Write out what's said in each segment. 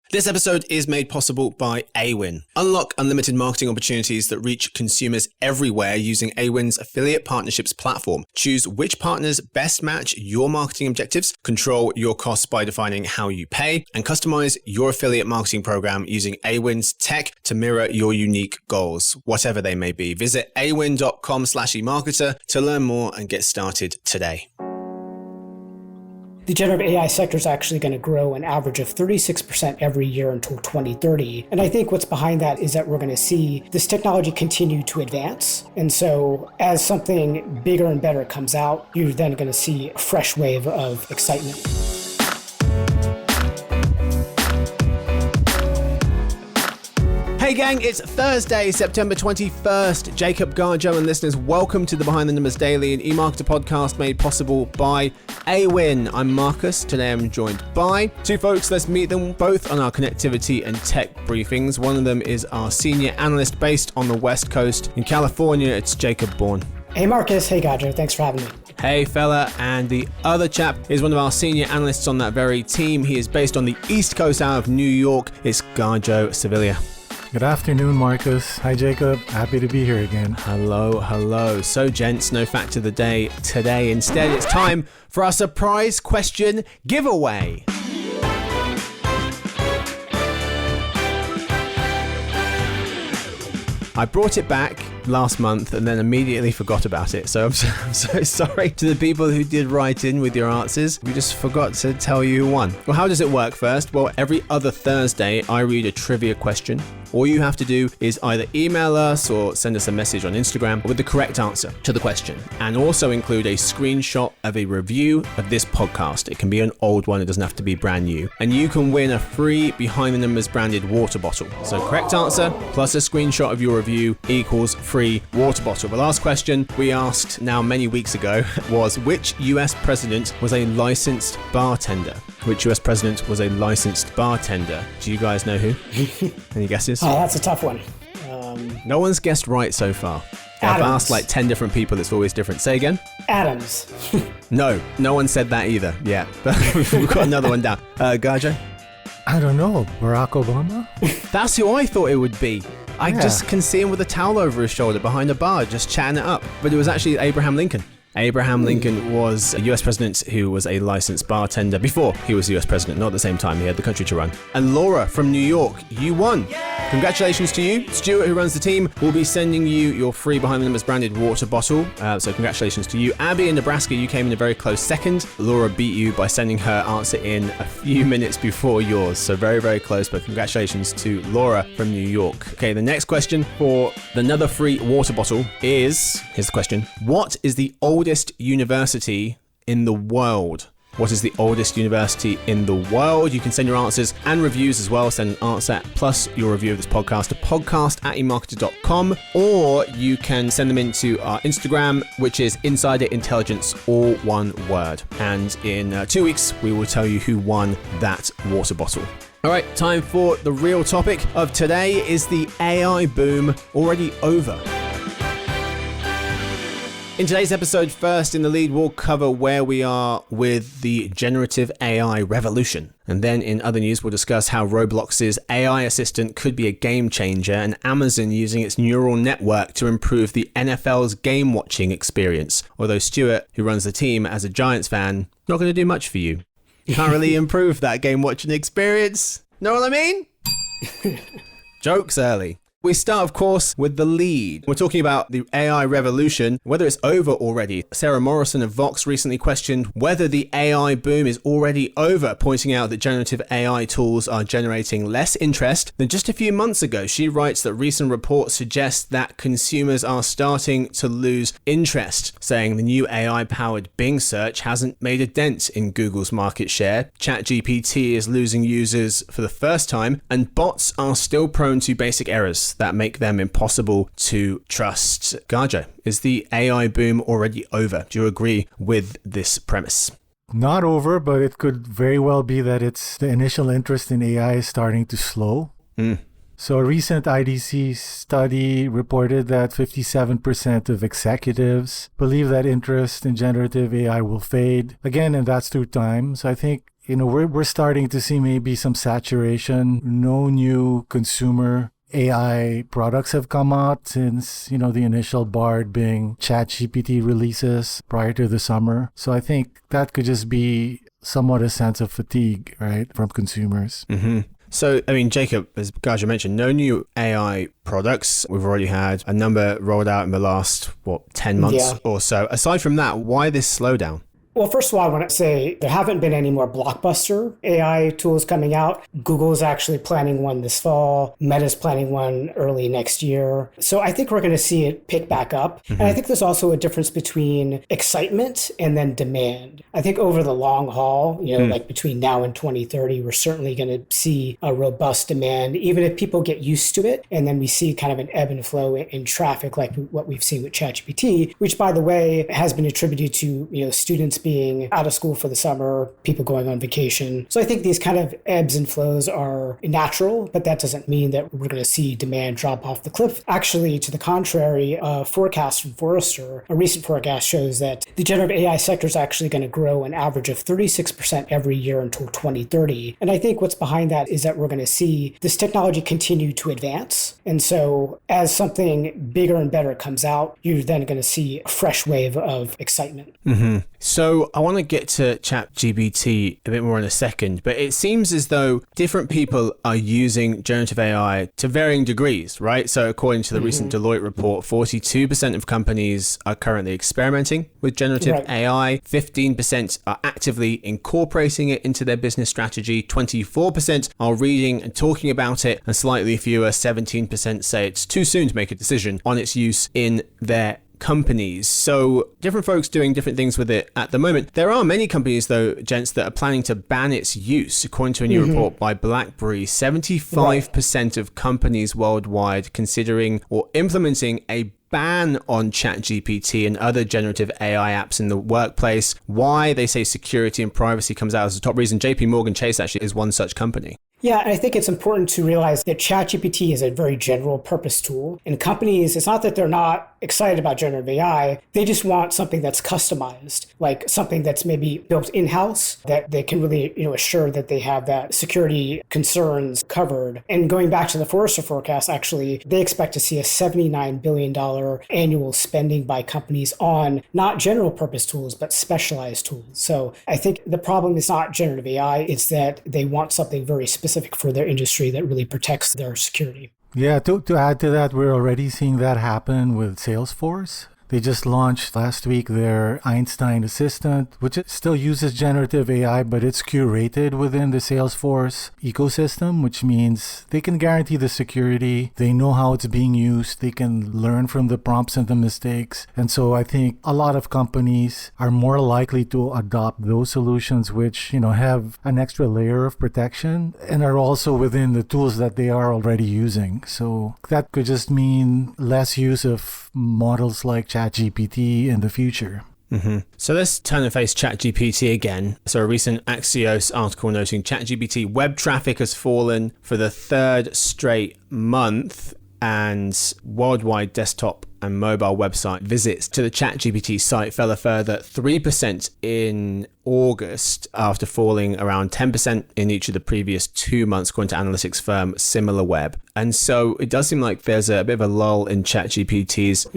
This episode is made possible by Awin. Unlock unlimited marketing opportunities that reach consumers everywhere using Awin's affiliate partnerships platform. Choose which partners best match your marketing objectives, control your costs by defining how you pay, and customize your affiliate marketing program using Awin's tech to mirror your unique goals, whatever they may be. Visit awin.com/emarketer to learn more and get started today. The generative AI sector is actually going to grow an average of 36% every year until 2030. And I think what's behind that is that we're going to see this technology continue to advance. And so as something bigger and better comes out, you're then going to see a fresh wave of excitement. Hey gang, it's Thursday, September 21st. Jacob Garjo and listeners, welcome to the Behind the Numbers Daily, an eMarketer podcast made possible by Awin. I'm Marcus. Today I'm joined by two folks. Let's meet them both on our connectivity and tech briefings. One of them is our senior analyst based on the West Coast. In California, it's Jacob Bourne. Hey Marcus, hey Garjo, thanks for having me. Hey fella, and the other chap is one of our senior analysts on that very team. He is based on the East Coast out of New York. It's Garjo Sevilla. Good afternoon, Marcus. Hi, Jacob. Happy to be here again. Hello. So, gents, no fact of the day today. Instead, it's time for our surprise question giveaway. I brought it back last month and then immediately forgot about it. So I'm so sorry to the people who did write in with your answers. We just forgot to tell you who won. Well, how does it work first? Well, every other Thursday, I read a trivia question. All you have to do is either email us or send us a message on Instagram with the correct answer to the question, and also include a screenshot of a review of this podcast. It can be an old one, it doesn't have to be brand new. And you can win a free Behind the Numbers branded water bottle. So correct answer plus a screenshot of your review equals free water bottle. The last question we asked now many weeks ago was, which US president was a licensed bartender? Which US president was a licensed bartender? Do you guys know who? Any guesses? Oh, that's a tough one. No one's guessed right so far. I've asked like 10 different people. It's always different. Say again? Adams. No one said that either. Yeah, but we've got another one down. Garjo? I don't know. Barack Obama? That's who I thought it would be. I just can see him with a towel over his shoulder behind a bar, just chatting it up. But it was actually Abraham Lincoln. Abraham Lincoln was a US president who was a licensed bartender before he was the US president, not at the same time. He had the country to run. And Laura from New York, you won. Congratulations to you. Stuart, who runs the team, will be sending you your free Behind the Numbers branded water bottle. So congratulations to you. Abby in Nebraska, you came in a very close second. Laura beat you by sending her answer in a few minutes before yours. So very, very close, but congratulations to Laura from New York. Okay, the next question for another free water bottle is, here's the question. What is the oldest university in the world? What is the oldest university in the world? You can send your answers and reviews as well. Send an answer plus your review of this podcast to podcast@emarketer.com, or you can send them into our Instagram, which is Insider Intelligence, all one word. And in 2 weeks, we will tell you who won that water bottle. All right, time for the real topic of today. Is the AI boom already over? In today's episode, first in the lead, we'll cover where we are with the generative AI revolution. And then in other news, we'll discuss how Roblox's AI assistant could be a game changer, and Amazon using its neural network to improve the NFL's game watching experience. Although Stuart, who runs the team as a Giants fan, not going to do much for you. Can't really improve that game watching experience. Know what I mean? Jokes early. We start, of course, with the lead. We're talking about the AI revolution, whether it's over already. Sarah Morrison of Vox recently questioned whether the AI boom is already over, pointing out that generative AI tools are generating less interest than just a few months ago. She writes that recent reports suggest that consumers are starting to lose interest, saying the new AI-powered Bing search hasn't made a dent in Google's market share. ChatGPT is losing users for the first time, and bots are still prone to basic errors that make them impossible to trust. Garjo, is the AI boom already over? Do you agree with this premise? Not over, but it could very well be that the initial interest in AI is starting to slow. So a recent IDC study reported that 57% of executives believe that interest in generative AI will fade. Again, and that's through time. So I think we're starting to see maybe some saturation. No new consumer AI products have come out since, the initial Bard Bing ChatGPT releases prior to the summer. So I think that could just be somewhat a sense of fatigue, right, from consumers. Mm-hmm. So, Jacob, as Gaja mentioned, no new AI products. We've already had a number rolled out in the last, 10 months or so. Aside from that, why this slowdown? Well, first of all, I want to say there haven't been any more blockbuster AI tools coming out. Google is actually planning one this fall. Meta's planning one early next year. So I think we're going to see it pick back up. Mm-hmm. And I think there's also a difference between excitement and then demand. I think over the long haul, like between now and 2030, we're certainly going to see a robust demand, even if people get used to it. And then we see kind of an ebb and flow in traffic like what we've seen with ChatGPT, which, by the way, has been attributed to, students being out of school for the summer, people going on vacation. So I think these kind of ebbs and flows are natural, but that doesn't mean that we're going to see demand drop off the cliff. Actually, to the contrary, a forecast from Forrester, a recent forecast shows that the generative AI sector is actually going to grow an average of 36% every year until 2030. And I think what's behind that is that we're going to see this technology continue to advance. And so as something bigger and better comes out, you're then going to see a fresh wave of excitement. Mm-hmm. So I want to get to ChatGPT a bit more in a second, but it seems as though different people are using generative AI to varying degrees, right? So according to the recent Deloitte report, 42% of companies are currently experimenting with generative AI, 15% are actively incorporating it into their business strategy, 24% are reading and talking about it, and slightly fewer, 17%, say it's too soon to make a decision on its use in their companies. So different folks doing different things with it at the moment. There are many companies, though, gents, that are planning to ban its use. According to a new report by BlackBerry, 75% of companies worldwide considering or implementing a ban on ChatGPT and other generative AI apps in the workplace. Why? They say security and privacy comes out as the top reason. JP Morgan Chase actually is one such company. Yeah, and I think it's important to realize that ChatGPT is a very general purpose tool. And companies, it's not that they're not excited about generative AI, they just want something that's customized, like something that's maybe built in-house, that they can really, assure that they have that security concerns covered. And going back to the Forrester forecast, actually, they expect to see a $79 billion annual spending by companies on not general purpose tools, but specialized tools. So I think the problem is not generative AI, it's that they want something very specific for their industry that really protects their security. Yeah, to add to that, we're already seeing that happen with Salesforce. They just launched last week their Einstein Assistant, which still uses generative AI, but it's curated within the Salesforce ecosystem, which means they can guarantee the security. They know how it's being used. They can learn from the prompts and the mistakes. And so I think a lot of companies are more likely to adopt those solutions, which, have an extra layer of protection and are also within the tools that they are already using. So that could just mean less use of models like ChatGPT in the future. Mm-hmm. So let's turn and face ChatGPT again. So a recent Axios article noting ChatGPT web traffic has fallen for the third straight month, and worldwide desktop and mobile website visits to the ChatGPT site fell a further 3% in August after falling around 10% in each of the previous 2 months, according to analytics firm SimilarWeb. And so it does seem like there's a bit of a lull in ChatGPT's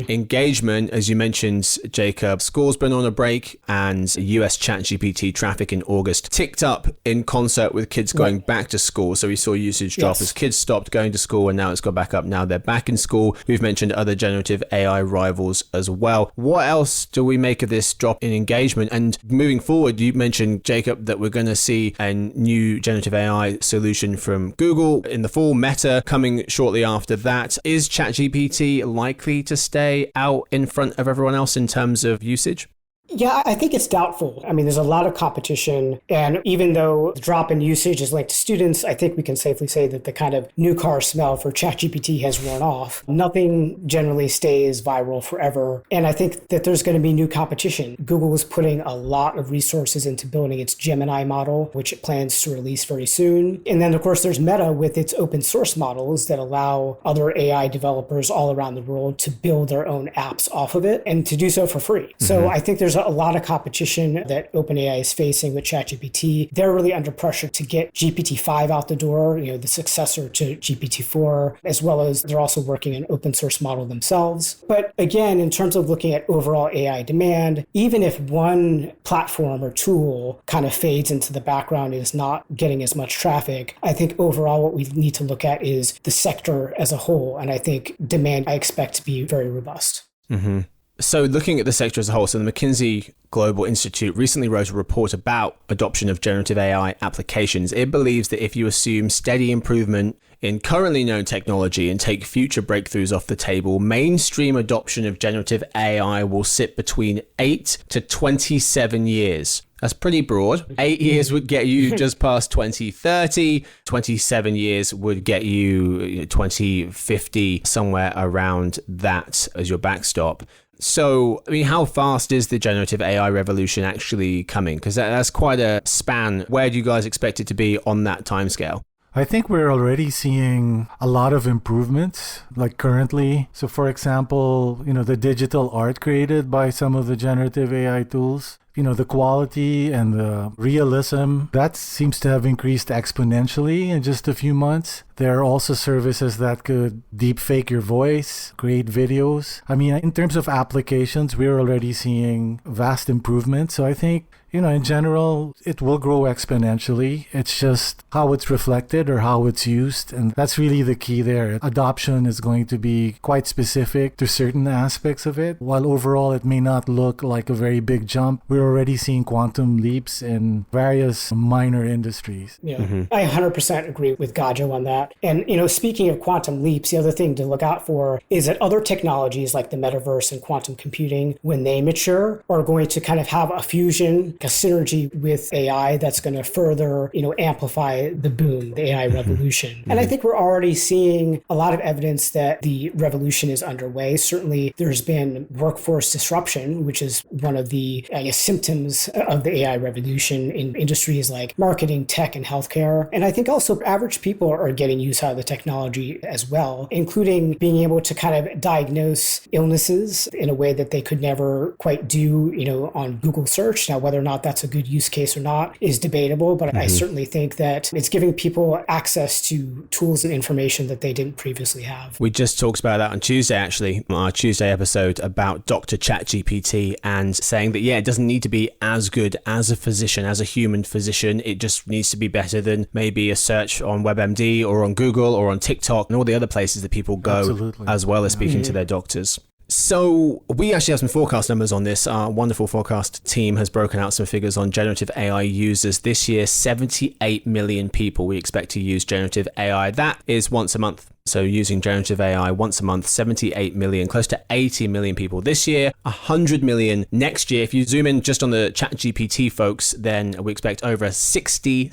engagement. As you mentioned, Jacob, school's been on a break, and US ChatGPT traffic in August ticked up in concert with kids going back to school. So we saw usage drop as kids stopped going to school, and now it's gone back up. Now they're back in school. We've mentioned other generative AI rivals as well. What else do we make of this drop in engagement? And moving forward, you mentioned, Jacob, that we're going to see a new generative AI solution from Google in the fall, Meta coming shortly after that. Is ChatGPT likely to stay out in front of everyone else in terms of usage? Yeah, I think it's doubtful. I mean, there's a lot of competition. And even though the drop in usage is linked to students, I think we can safely say that the kind of new car smell for ChatGPT has worn off. Nothing generally stays viral forever. And I think that there's going to be new competition. Google is putting a lot of resources into building its Gemini model, which it plans to release very soon. And then, of course, there's Meta with its open source models that allow other AI developers all around the world to build their own apps off of it and to do so for free. So I think there's there's a lot of competition that OpenAI is facing with ChatGPT. They're really under pressure to get GPT-5 out the door, the successor to GPT-4, as well as they're also working an open source model themselves. But again, in terms of looking at overall AI demand, even if one platform or tool kind of fades into the background and is not getting as much traffic, I think overall what we need to look at is the sector as a whole. And I think demand I expect to be very robust. Mm-hmm. So looking at the sector as a whole, so the McKinsey Global Institute recently wrote a report about adoption of generative AI applications. It believes that if you assume steady improvement in currently known technology and take future breakthroughs off the table, mainstream adoption of generative AI will sit between 8 to 27 years. That's pretty broad. 8 years would get you just past 2030. 27 years would get you 2050, somewhere around that as your backstop. So, how fast is the generative AI revolution actually coming? Because that's quite a span. Where do you guys expect it to be on that timescale? I think we're already seeing a lot of improvements, like currently. So, for example, the digital art created by some of the generative AI tools, the quality and the realism, that seems to have increased exponentially in just a few months. There are also services that could deepfake your voice, create videos. In terms of applications, we're already seeing vast improvements. So I think, in general, it will grow exponentially. It's just how it's reflected or how it's used. And that's really the key there. Adoption is going to be quite specific to certain aspects of it. While overall, it may not look like a very big jump, we're already seeing quantum leaps in various minor industries. Yeah, I 100% agree with Gajo on that. And, speaking of quantum leaps, the other thing to look out for is that other technologies like the metaverse and quantum computing, when they mature, are going to kind of have a fusion, a synergy with AI that's going to further, amplify the boom, the AI revolution. And I think we're already seeing a lot of evidence that the revolution is underway. Certainly, there's been workforce disruption, which is one of the, symptoms of the AI revolution in industries like marketing, tech, and healthcare. And I think also average people are getting use out of the technology as well, including being able to kind of diagnose illnesses in a way that they could never quite do, on Google search. Now, whether or not that's a good use case or not is debatable, but I certainly think that it's giving people access to tools and information that they didn't previously have. We just talked about that on Tuesday, actually, our Tuesday episode about Dr. ChatGPT, and saying that, it doesn't need to be as good as a physician, as a human physician. It just needs to be better than maybe a search on WebMD or on Google or on TikTok and all the other places that people go. Absolutely. As well as speaking to their doctors. So we actually have some forecast numbers on this. Our wonderful forecast team has broken out some figures on generative AI users. This year, 78 million people we expect to use generative AI. That is once a month. So using generative AI once a month, 78 million, close to 80 million people this year, 100 million next year. If you zoom in just on the ChatGPT folks, then we expect over 60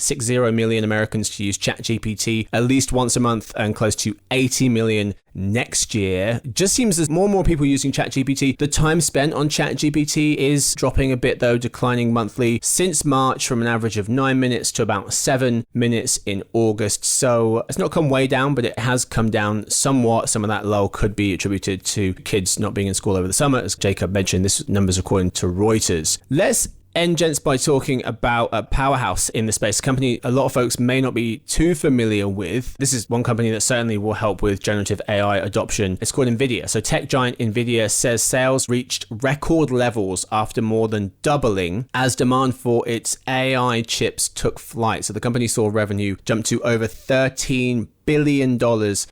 million Americans to use ChatGPT at least once a month, and close to 80 million next year. Just seems there's more and more people using ChatGPT. The time spent on ChatGPT is dropping a bit though, declining monthly since March from an average of 9 minutes to about 7 minutes in August. So it's not come way down, but it has come down somewhat. Some of that lull could be attributed to kids not being in school over the summer. As Jacob mentioned, this number's according to Reuters. Let's end, gents, by talking about a powerhouse in the space, a company a lot of folks may not be too familiar with. This is one company that certainly will help with generative AI adoption. It's called NVIDIA. So tech giant NVIDIA says sales reached record levels after more than doubling as demand for its AI chips took flight. So the company saw revenue jump to over $13 billion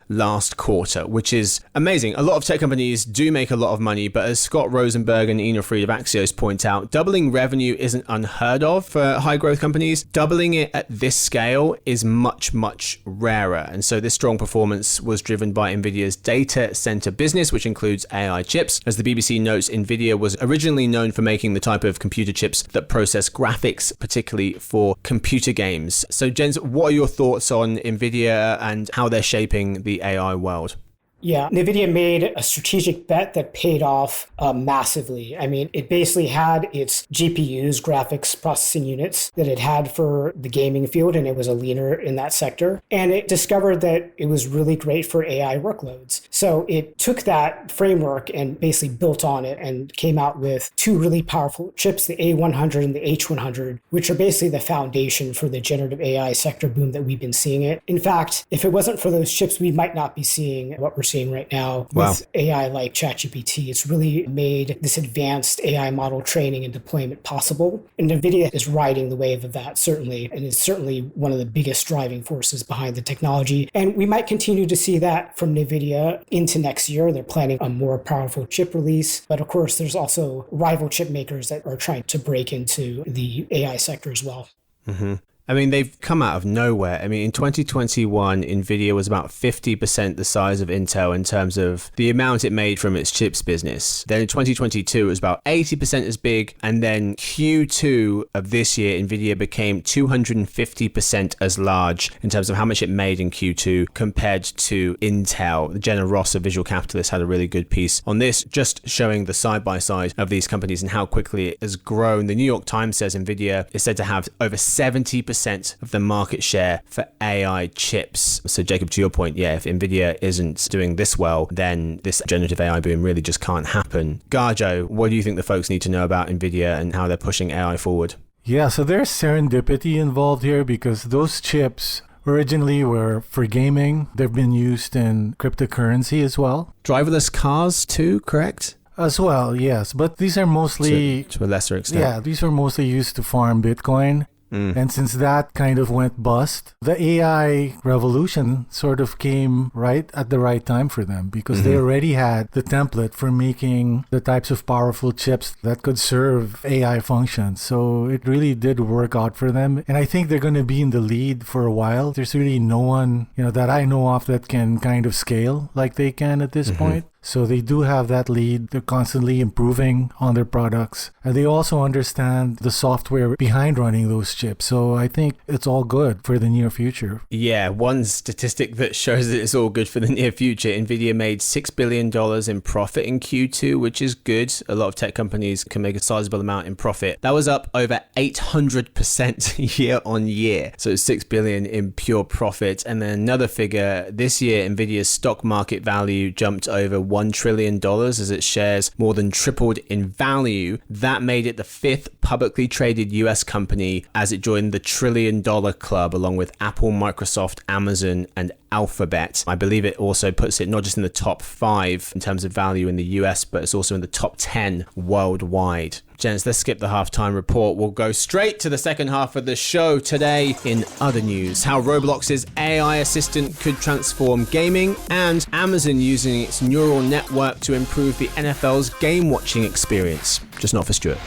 last quarter, which is amazing. A lot of tech companies do make a lot of money, but as Scott Rosenberg and Ina Fried of Axios point out, doubling revenue isn't unheard of for high growth companies. Doubling it at this scale is much, much rarer. And so this strong performance was driven by NVIDIA's data center business, which includes AI chips. As the BBC notes, NVIDIA was originally known for making the type of computer chips that process graphics, particularly for computer games. So Jens, what are your thoughts on NVIDIA and how they're shaping the AI world? Yeah, NVIDIA made a strategic bet that paid off massively. I mean, it basically had its GPUs, graphics processing units, that it had for the gaming field, and it was a leader in that sector. And it discovered that it was really great for AI workloads. So it took that framework and basically built on it and came out with two really powerful chips, the A100 and the H100, which are basically the foundation for the generative AI sector boom that we've been seeing it. In fact, if it wasn't for those chips, we might not be seeing what we're seeing right now with AI like ChatGPT. It's really made this advanced AI model training and deployment possible. And NVIDIA is riding the wave of that, certainly, and is certainly one of the biggest driving forces behind the technology. And we might continue to see that from NVIDIA into next year. They're planning a more powerful chip release. But of course, there's also rival chip makers that are trying to break into the AI sector as well. Mm-hmm. I mean, they've come out of nowhere. I mean, in 2021, NVIDIA was about 50% the size of Intel in terms of the amount it made from its chips business. Then in 2022, it was about 80% as big. And then Q2 of this year, NVIDIA became 250% as large in terms of how much it made in Q2 compared to Intel. Jenna Ross of Visual Capitalist had a really good piece on this, just showing the side-by-side of these companies and how quickly it has grown. The New York Times says NVIDIA is said to have over 70% of the market share for AI chips. So Jacob, to your point, yeah, if NVIDIA isn't doing this well, then this generative AI boom really just can't happen. Garjo, what do you think the folks need to know about NVIDIA and how they're pushing AI forward? Yeah, so there's serendipity involved here because those chips originally were for gaming. They've been used in cryptocurrency as well. Driverless cars too, correct? As well, yes. But these are mostly... To a lesser extent. Yeah, these are mostly used to farm Bitcoin. And since that kind of went bust, the AI revolution sort of came right at the right time for them because they already had the template for making the types of powerful chips that could serve AI functions. So it really did work out for them. And I think they're going to be in the lead for a while. There's really no one, that I know of that can kind of scale like they can at this point. So they do have that lead. They're constantly improving on their products. And they also understand the software behind running those chips. So I think it's all good for the near future. Yeah, one statistic that shows that it's all good for the near future. NVIDIA made $6 billion in profit in Q2, which is good. A lot of tech companies can make a sizable amount in profit. That was up over 800% year on year. So it's $6 billion in pure profit. And then another figure, this year, NVIDIA's stock market value jumped over $1 trillion as its shares more than tripled in value. That made it the fifth publicly traded US company as it joined the $1 trillion club along with Apple, Microsoft, Amazon, and Alphabet. I believe it also puts it not just in the top 5 in terms of value in the US, but it's also in the top 10 worldwide. Gents, let's skip the halftime report. We'll go straight to the second half of the show today. In other news, how Roblox's AI assistant could transform gaming, and Amazon using its neural network to improve the NFL's game watching experience. Just not for Stuart.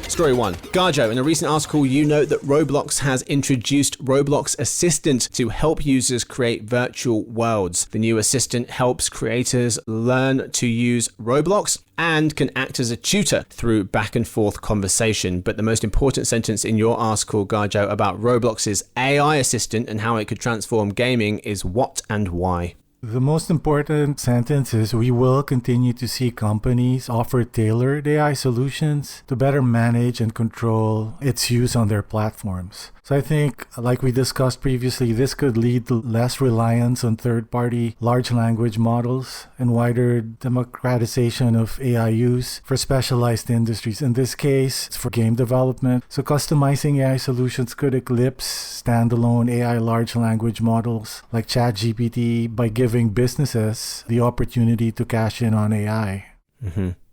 Story 1. Garjo, in a recent article, you note that Roblox has introduced Roblox Assistant to help users create virtual worlds. The new assistant helps creators learn to use Roblox and can act as a tutor through back and forth conversation. But the most important sentence in your article, Garjo, about Roblox's AI assistant and how it could transform gaming is what and why? The most important sentence is we will continue to see companies offer tailored AI solutions to better manage and control its use on their platforms. So I think, like we discussed previously, this could lead to less reliance on third-party large language models and wider democratization of AI use for specialized industries. In this case, it's for game development. So customizing AI solutions could eclipse standalone AI large language models like ChatGPT by giving businesses the opportunity to cash in on AI.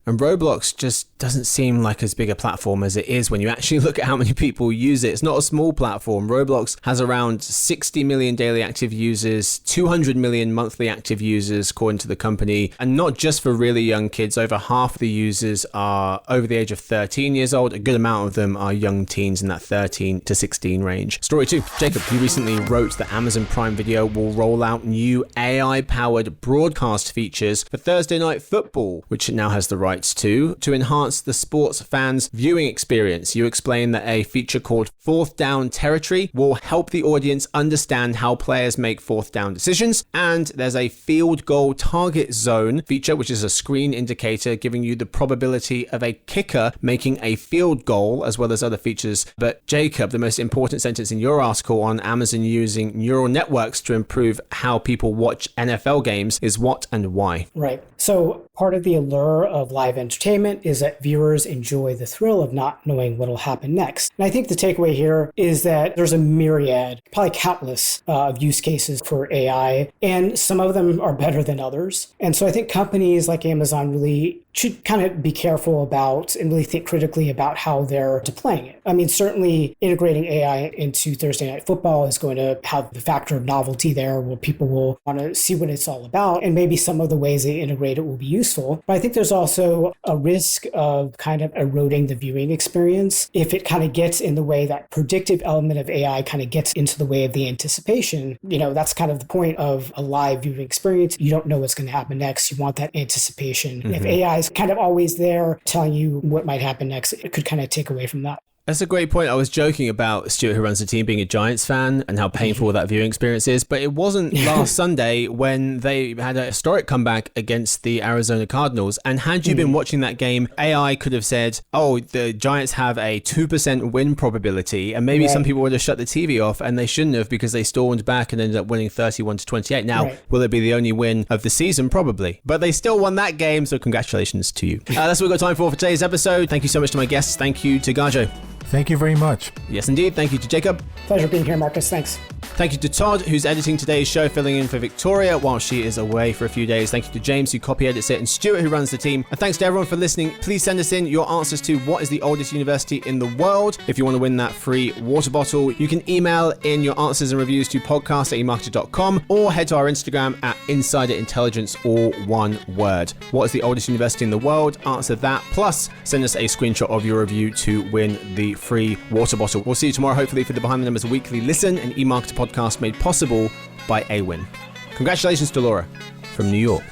And Roblox just doesn't seem like as big a platform as it is when you actually look at how many people use it. It's not a small platform. Roblox has around 60 million daily active users, 200 million monthly active users, according to the company. And not just for really young kids. Over half the users are over the age of 13 years old. A good amount of them are young teens in that 13 to 16 range. Story 2. Jacob, you recently wrote that Amazon Prime Video will roll out new AI-powered broadcast features for Thursday Night Football, which it now has the rights to enhance enhance the sports fans' viewing experience. You explain that a feature called Fourth Down Territory will help the audience understand how players make fourth down decisions. And there's a field goal target zone feature, which is a screen indicator giving you the probability of a kicker making a field goal, as well as other features. But Jacob, the most important sentence in your article on Amazon using neural networks to improve how people watch NFL games is what and why. Right. So part of the allure of live entertainment is that viewers enjoy the thrill of not knowing what will happen next. And I think the takeaway here is that there's a myriad, probably countless of use cases for AI, and some of them are better than others. And so I think companies like Amazon really should kind of be careful about and really think critically about how they're deploying it. I mean, certainly integrating AI into Thursday Night Football is going to have the factor of novelty there where people will want to see what it's all about. And maybe some of the ways they integrate it will be useful. But I think there's also a risk of kind of eroding the viewing experience if it kind of gets in the way, that predictive element of AI kind of gets into the way of the anticipation. You know, that's kind of the point of a live viewing experience. You don't know what's going to happen next. You want that anticipation. Mm-hmm. If AI is kind of always there telling you what might happen next, it could kind of take away from that. That's a great point. I was joking about Stuart, who runs the team, being a Giants fan and how painful that viewing experience is. But it wasn't last Sunday when they had a historic comeback against the Arizona Cardinals. And had you been watching that game, AI could have said, oh, the Giants have a 2% win probability. And maybe some people would have shut the TV off, and they shouldn't have, because they stormed back and ended up winning 31-28. Now, will it be the only win of the season? Probably. But they still won that game. So congratulations to you. That's what we've got time for today's episode. Thank you so much to my guests. Thank you to Gajo. Thank you very much. Yes, indeed. Thank you to Jacob. Pleasure being here, Marcus. Thanks. Thank you to Todd, who's editing today's show, filling in for Victoria while she is away for a few days. Thank you to James, who copy edits it, and Stuart, who runs the team. And thanks to everyone for listening. Please send us in your answers to what is the oldest university in the world. If you want to win that free water bottle, you can email in your answers and reviews to podcast@emarketer.com or head to our Instagram at Insider Intelligence, all one word. What is the oldest university in the world? Answer that. Plus, send us a screenshot of your review to win the free water bottle. We'll see you tomorrow, hopefully, for the Behind the Numbers Weekly Listen, an eMarketer podcast made possible by Awin. Congratulations to Laura from New York.